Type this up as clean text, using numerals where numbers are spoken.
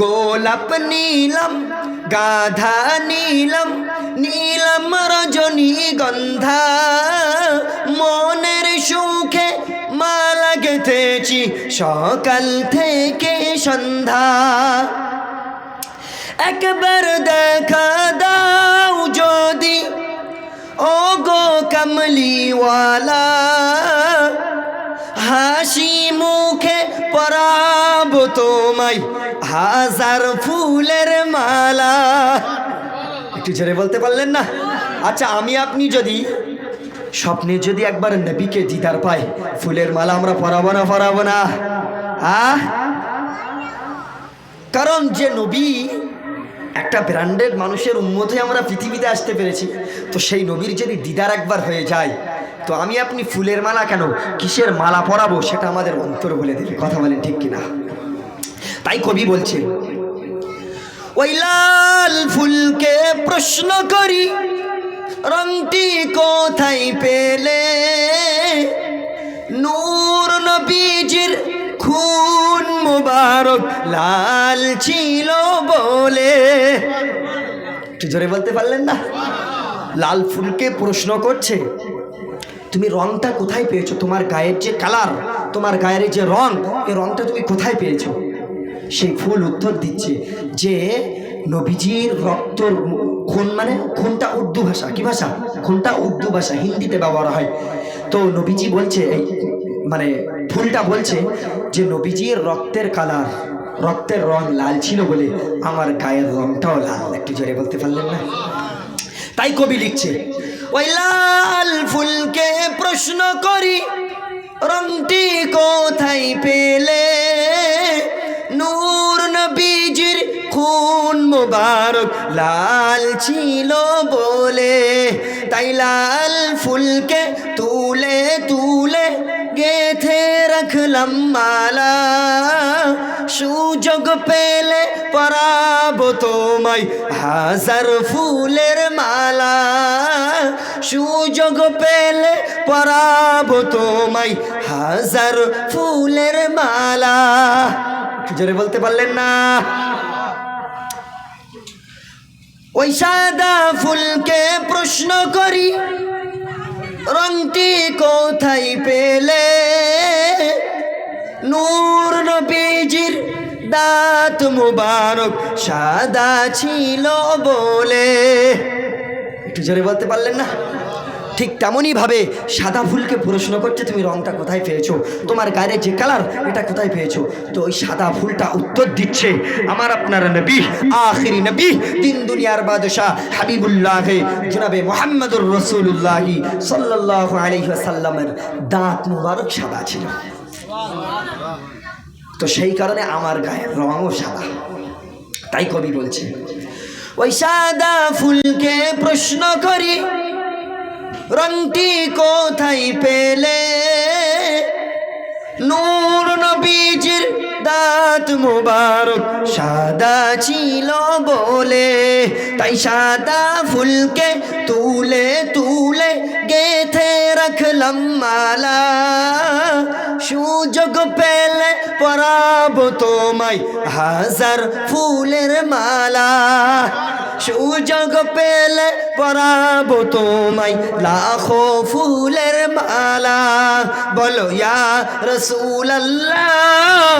গোলাপ নীলম গাধা নীলম নীলম রজনীগন্ধা মনের সুখে মালা গেঁথেছি সকাল থেকে সন্ধ্যা একবার দেখা দাও যদি ও গো কমলিওয়ালা হাসি মুখে পরাবো তোমায় হাজার ফুলের মালা। একটু জোরে বলতে পারলেন না? আচ্ছা আমি আপনি যদি স্বপ্নে যদি একবার নবীকে দিদার পাই ফুলের মালা আমরা পরাবো না পরাবো না? কারণ যে নবী একটা ব্র্যান্ডেড মানুষের উম্মত হয়ে আমরা পৃথিবীতে আসতে পেরেছি, তো সেই নবীর যদি দিদার একবার হয়ে যায় তো আমি আপনি ফুলের মালা কেন কিসের মালা পরাবো সেটা আমাদের অন্তর বলে দেবে। কথা বলেন ঠিক কিনা? তাই কবি বলছে ওই লাল ফুলকে প্রশ্ন করি রংটি কোথায় পেলে নূর নবীজির খুন মুবারক লাল ছিল বলে। একটু জোরে বলতে পারলেন না? লাল ফুলকে প্রশ্ন করছে তুমি রংটা কোথায় পেয়েছো, তোমার গায়ের যে কালার, তোমার গায়ের যে রং, এই রংটা তুমি কোথায় পেয়েছো? সেই ফুল উত্তর দিচ্ছে যে নবীজির রক্তর খুন, মানে খুনটা উর্দু ভাষা, কি ভাষা? খুনটা উর্দু ভাষা, হিন্দিতে ব্যবহার হয়। তো নবীজি বলছে এই মানে ফুলটা বলছে যে নবীজির রক্তের কালার, রক্তের রং লাল ছিল বলে আমার গায়ের রংটাও লাল। একটু জোরে বলতে পারলেন না? তাই কবি লিখছে ওই লাল ফুলকে প্রশ্ন করি রংটি কোথায় পেলে নূর নবীজির খুন মুবারক লাল ছিল বলে। তাই লাল ফুলকে তুলে তুলে গেথে রাখলাম মালা সুযোগ পেলে পরাবো তোমায় হাজার ফুলের মালা সুযোগ পেলে পরাবো তোমায় হাজার ফুলের মালা। জোরে বলতে পারলেন না? ওই সাদা ফুলকে প্রশ্ন করি রংটি কোথায় পেলে নূর নবীজির দাঁত মুবারক সাদা ছিল বলে। একটু জোরে বলতে পারলেন না? ঠিক তেমনই ভাবে সাদা ফুলকে প্রশ্ন করছে তুমি রংটা কোথায় পেয়েছো, তোমার গায়ের যে কালার এটা কোথায় পেয়েছো? তো ওই সাদা ফুলটা উত্তর দিচ্ছে আমার আপনার নবী, আখিরি নবী, তিন দুনিয়ার বাদশাহ হাবিবুল্লাহ জনাবে মুহাম্মদুর রাসূলুল্লাহ সাল্লাল্লাহু আলাইহি ওয়াসাল্লামের দাঁত মুবারক সাদা ছিল। তো সেই কারণে আমার গায়ের রঙও সাদা। তাই কবি বলছে ওই সাদা ফুলকে প্রশ্ন করি রংটি কোথায় পেলে নূর নবীজির দাঁত মুবারক সাদা ছিল বলে। তাই সাদা ফুলকে তুলে তুলে গেথে রাখলাম মালা সুযোগ পেলে পরাবো তোমায় হাজার ফুলের মালা সুযোগ পেলে পরাবো তোমায় লাখো ফুলের মালা। বলো ইয়া রাসূলুল্লাহ।